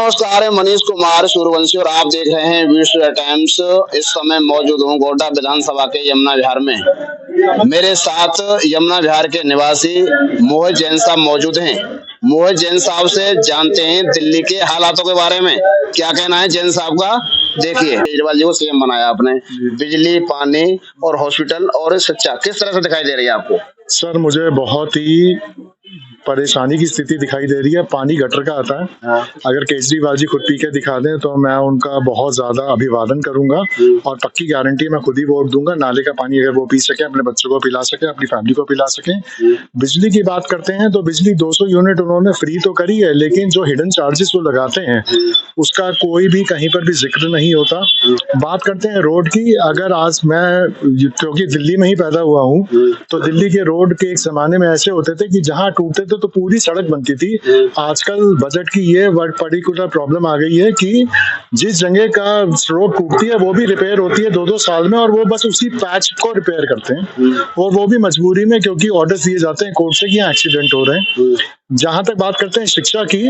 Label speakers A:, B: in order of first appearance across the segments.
A: नमस्कार, है मनीष कुमार सूर्यवंशी और आप देख रहे हैं विश्व टाइम्स। इस समय मौजूद हूँ गोड्डा विधानसभा के यमुना विहार में। मेरे साथ यमुना विहार के निवासी मोहित जैन साहब मौजूद हैं। मोहित जैन साहब से जानते हैं दिल्ली के हालातों के बारे में। क्या कहना है जैन साहब का, देखिए। केजरीवाल जी को सीएम बनाया आपने, बिजली, पानी और हॉस्पिटल और शिक्षा किस तरह से दिखाई दे रही है आपको?
B: सर, मुझे बहुत ही परेशानी की स्थिति दिखाई दे रही है। पानी गटर का आता है। अगर केजरीवाल जी खुद पी के दिखा दें तो मैं उनका बहुत ज्यादा अभिवादन करूंगा और पक्की गारंटी मैं खुद ही वोट दूंगा। नाले का पानी अगर वो पी सके, अपने बच्चों को पिला सके, अपनी फैमिली को पिला सके। बिजली की बात करते हैं तो बिजली 200 यूनिट उन्होंने फ्री तो करी है, लेकिन जो हिडन चार्जेस वो लगाते हैं उसका कोई भी कहीं पर भी जिक्र नहीं होता। बात करते हैं रोड की। अगर आज मैं, क्योंकि दिल्ली में ही पैदा हुआ हूँ, तो दिल्ली के रोड के एक जमाने में ऐसे होते थे कि जहाँ टूटते थे तो पूरी सड़क बनती थी। आजकल बजट की ये पर्टिकुलर प्रॉब्लम आ गई है कि जिस जगह का रोड टूटती है वो भी रिपेयर होती है 2-2 साल में, और वो बस उसी पैच को रिपेयर करते हैं, और वो भी मजबूरी में, क्योंकि ऑर्डर्स दिए जाते हैं कोर्ट से कि यहाँ एक्सीडेंट हो रहे हैं। जहां तक बात करते हैं शिक्षा की,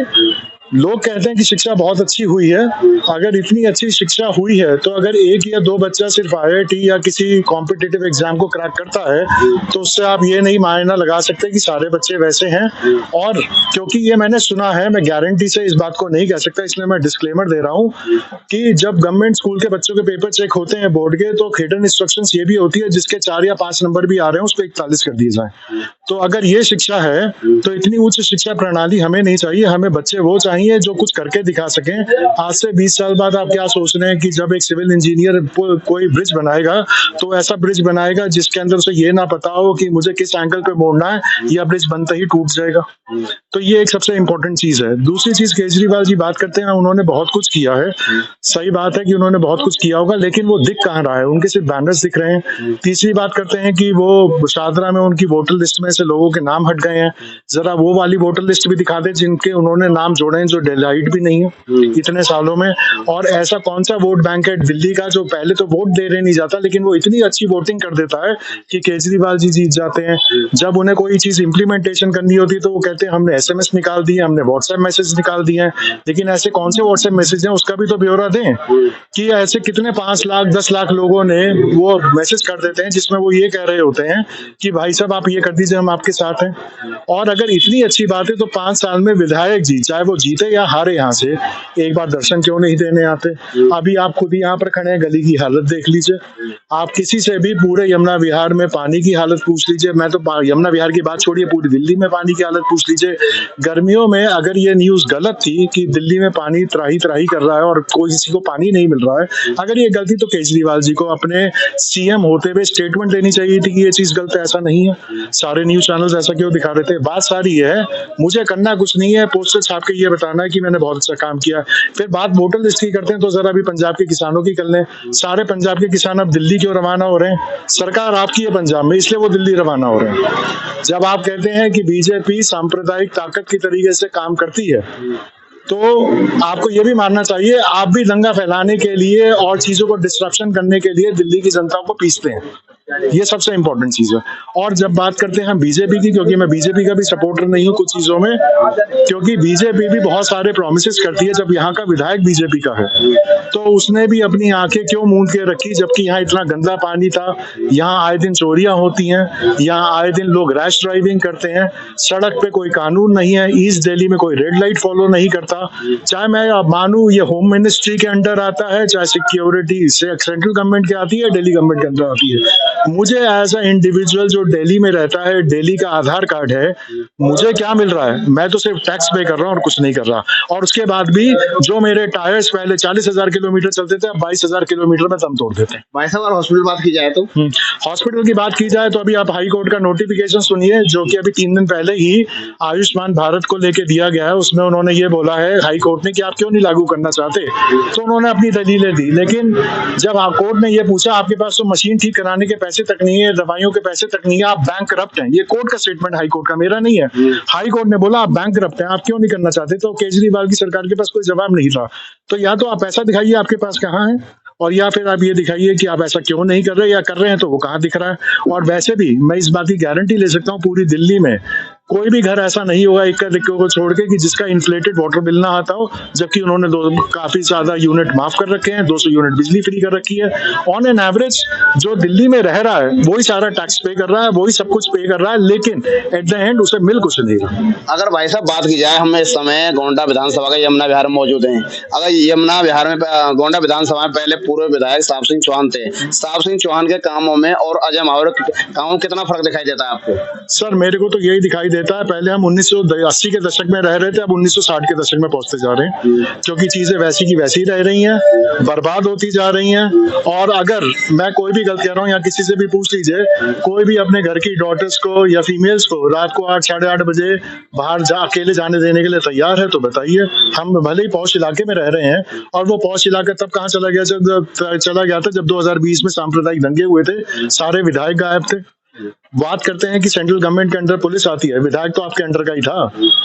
B: लोग कहते हैं कि शिक्षा बहुत अच्छी हुई है। अगर इतनी अच्छी शिक्षा हुई है तो अगर 1 या 2 बच्चा सिर्फ आईआईटी या किसी कॉम्पिटिटिव एग्जाम को क्रैक करता है तो उससे आप ये नहीं मायना लगा सकते कि सारे बच्चे वैसे हैं। और क्योंकि ये मैंने सुना है, मैं गारंटी से इस बात को नहीं कह सकता, इसलिए मैं डिस्क्लेमर दे रहा हूँ कि जब गवर्नमेंट स्कूल के बच्चों के पेपर चेक होते हैं बोर्ड के, तो हिडन इंस्ट्रक्शंस ये भी होती है जिसके 4 या 5 नंबर भी आ रहे हैं उसको 41 कर दिए जाए। तो अगर ये शिक्षा है तो इतनी उच्च शिक्षा प्रणाली हमें नहीं चाहिए। हमें बच्चे वो चाहिए जो कुछ करके दिखा सकें। आज से 20 साल बाद आप क्या सोच रहे हैं कि जब एक सिविल इंजीनियर कोई ब्रिज बनाएगा तो ऐसा ब्रिज बनाएगा जिसके अंदर उसे ये ना पता हो कि मुझे किस एंगल पे मोड़ना है, या ब्रिज बनते ही टूट जाएगा। तो ये एक सबसे इंपॉर्टेंट चीज है। दूसरी चीज, केजरीवाल जी बात करते हैं उन्होंने बहुत कुछ किया है। सही बात है कि उन्होंने बहुत कुछ किया होगा, लेकिन वो दिख कहाँ रहा है? उनके सिर्फ बैनर्स दिख रहे हैं। तीसरी बात करते हैं कि वो शादरा में उनकी वोटर लिस्ट में से लोगों के नाम हट गए हैं। जरा वो वाली वोटर लिस्ट भी दिखा दे जिनके उन्होंने नाम जोड़े हैं, जो डेलाइट भी नहीं है इतने सालों में। और ऐसा कौन सा वोट बैंक है दिल्ली का जो पहले तो वोट देने नहीं जाता, लेकिन वो इतनी अच्छी वोटिंग कर देता है कि केजरीवाल जी जीत जाते हैं। जब उन्हें कोई चीज इंप्लीमेंटेशन करनी होती है तो वो कहते हैं हमने एसएमएस निकाल दिए, हमने व्हाट्सएप मैसेज निकाल दिए हैं। लेकिन ऐसे कौन से व्हाट्सएप मैसेज हैं उसका भी तो ब्यौरा दें कि ऐसे कितने 5 लाख 10 लाख लोगों ने वो मैसेज कर देते हैं जिसमें वो ये कह रहे होते हैं कि भाई साहब आप ये कर दीजिए, हम आपके साथ हैं। और अगर इतनी अच्छी बात है तो 5 साल में विधायक जी, चाहे वो जीते या हारे, यहाँ से एक बार दर्शन क्यों नहीं देने आते? अभी आप खुद यहाँ पर खड़े हैं, गली की हालत देख लीजिए। आप किसी से भी पूरे यमुना विहार में पानी की हालत पूछ लीजिए। मैं तो यमुना विहार की बात छोड़िए, पूरी दिल्ली में पानी की हालत पूछ लीजिए। गर्मियों में अगर ये न्यूज गलत थी कि दिल्ली में पानी त्राही त्राही कर रहा है और कोई किसी को पानी नहीं मिल रहा है, अगर ये गलती, तो केजरीवाल जी को अपने सीएम होते हुए स्टेटमेंट देनी चाहिए थी कि ये चीज गलत है, ऐसा नहीं है। सारे न्यूज चैनल्स ऐसा क्यों दिखा रहे थे? बात सारी है, मुझे करना कुछ नहीं है, पोस्टर छाप के ये बताना है कि मैंने बहुत अच्छा काम किया। फिर बात वोटर लिस्ट की करते हैं तो जरा भी पंजाब के किसानों की कर लें। सारे पंजाब के किसान अब दिल्ली क्यों रवाना हो रहे हैं? सरकार आपकी है पंजाब में, इसलिए वो दिल्ली रवाना हो रहे हैं। जब आप कहते हैं कि बीजेपी सांप्रदायिक ताकत की तरीके से काम करती है तो आपको ये भी मानना चाहिए आप भी दंगा फैलाने के लिए और चीजों को डिस्ट्रप्शन करने के लिए दिल्ली की जनता को पीसते हैं। ये सबसे इंपॉर्टेंट चीज है। और जब बात करते हैं हम बीजेपी की, क्योंकि मैं बीजेपी का भी सपोर्टर नहीं हूँ कुछ चीजों में, क्योंकि बीजेपी भी बहुत सारे प्रोमिसेस करती है। जब यहाँ का विधायक बीजेपी का है तो उसने भी अपनी आंखें क्यों मूंद के रखी, जबकि यहाँ इतना गंदा पानी था। यहाँ आए दिन चोरियां होती हैं, यहाँ आए दिन लोग रैश ड्राइविंग करते हैं, सड़क पे कोई कानून नहीं है, ईस्ट दिल्ली में कोई रेड लाइट फॉलो नहीं करता। चाहे मैं मानू ये होम मिनिस्ट्री के अंडर आता है, चाहे सिक्योरिटी से सेंट्रल गवर्नमेंट के आती है, दिल्ली गवर्नमेंट के अंदर आती है। मुझे एज अ इंडिविजुअल जो दिल्ली में रहता है, दिल्ली का आधार कार्ड है, मुझे क्या मिल रहा है? मैं तो सिर्फ टैक्स पे कर रहा हूँ और कुछ नहीं कर रहा। और उसके बाद भी जो मेरे टायर्स पहले 40,000 किलोमीटर चलते थे, अब 22,000 किलोमीटर में दम तोड़ देते हैं।
A: भाई साहब, और हॉस्पिटल बात की जाए तो
B: हॉस्पिटल की बात की जाए तो अभी आप हाई कोर्ट का नोटिफिकेशन सुनिए, जो कि अभी 3 दिन पहले ही आयुष्मान भारत को लेके दिया गया है। उसमें उन्होंने ये बोला है हाई कोर्ट ने कि आप क्यों नहीं लागू करना चाहते, तो उन्होंने अपनी दलीलें दी। लेकिन जब कोर्ट ने ये पूछा आपके पास तो मशीन ठीक कराने के पैसे तक नहीं है, दवाइयों के पैसे तक नहीं है, आप बैंक करप्ट हैं, ये कोर्ट का स्टेटमेंट, हाई कोर्ट का, मेरा नहीं है। हाई कोर्ट ने बोला आप बैंक करप्ट हैं, आप क्यों नहीं करना चाहते? तो केजरीवाल की सरकार के पास कोई जवाब नहीं था। तो या तो आप पैसा दिखाइए आपके पास कहाँ है, और या फिर आप ये दिखाइए कि आप ऐसा क्यों नहीं कर रहे, या कर रहे हैं तो वो कहाँ दिख रहा है। और वैसे भी मैं इस बात की गारंटी ले सकता हूँ पूरी दिल्ली में कोई भी घर ऐसा नहीं होगा इक्का दुक्का को छोड़ के कि जिसका इन्फ्लेटेड वाटर बिल ना आता हो, जबकि उन्होंने काफी ज्यादा यूनिट माफ कर रखे हैं, 200 यूनिट बिजली फ्री कर रखी है। ऑन एन एवरेज जो दिल्ली में रह रहा है वही सारा टैक्स पे कर रहा है, वही सब कुछ पे कर रहा है, लेकिन एट द एंड उसे मिल कुछ नहीं रहा।
A: अगर भाई साहब बात की जाए, हम इस समय गोंडा विधानसभा के यमुना विहार में मौजूद हैं। अगर यमुना विहार में गोंडा विधानसभा में पहले पूर्व विधायक साहब सिंह चौहान थे, साहब सिंह चौहान के कामों में और अजय मावरे के कामों में कितना फर्क दिखाई देता है आपको?
B: सर मेरे को तो यही दिखाई देता है, पहले हम 1980 के दशक में रह रहे थे, अब 1960 के दशक में पहुंचते जा रहे हैं, क्योंकि चीजें वैसी की वैसी रह रही हैं, बर्बाद होती जा रही हैं। और अगर मैं कोई भी गलत कह रहा हूँ या किसी से भी पूछ लीजिए, कोई भी अपने घर की डॉटर्स को या फीमेल्स को रात को 8 साढ़े 8 बजे बाहर अकेले जाने देने के लिए तैयार है तो बताइए। हम भले ही पौष इलाके में रह रहे हैं, और वो पौष इलाका तब कहाँ चला गया था जब 2020 में सांप्रदायिक दंगे हुए थे, सारे विधायक गायब थे। बात करते हैं कि सेंट्रल गवर्नमेंट के अंडर पुलिस आती है, विधायक तो आपके अंडर का ही था,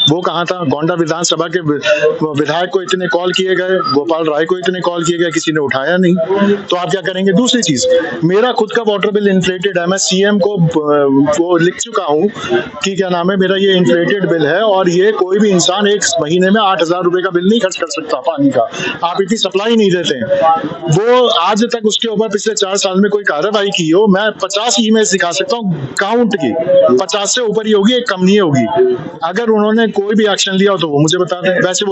B: वो कहाँ था? गोंडा विधानसभा के विधायक को इतने कॉल किए गए, गोपाल राय को इतने कॉल किए गए, किसी ने उठाया नहीं, तो आप क्या करेंगे? दूसरी चीज, मेरा खुद का वाटर बिल इन्फ्लेटेड है, मैं सीएम को वो लिख चुका हूँ कि क्या नाम है, मेरा ये इन्फ्लेटेड बिल है, और ये कोई भी इंसान एक महीने में 8,000 रुपए का बिल नहीं खर्च कर सकता पानी का। आप इतनी सप्लाई नहीं देते हैं। वो आज तक उसके ऊपर पिछले 4 साल में कोई कार्रवाई की हो, मैं 50 ईमेल्स दिखा सकता हूँ काउंट की, 50 से ऊपर ही होगी, एक कम नहीं होगी। अगर उन्होंने कोई भी एक्शन लिया हो तो वो मुझे बता दें। वैसे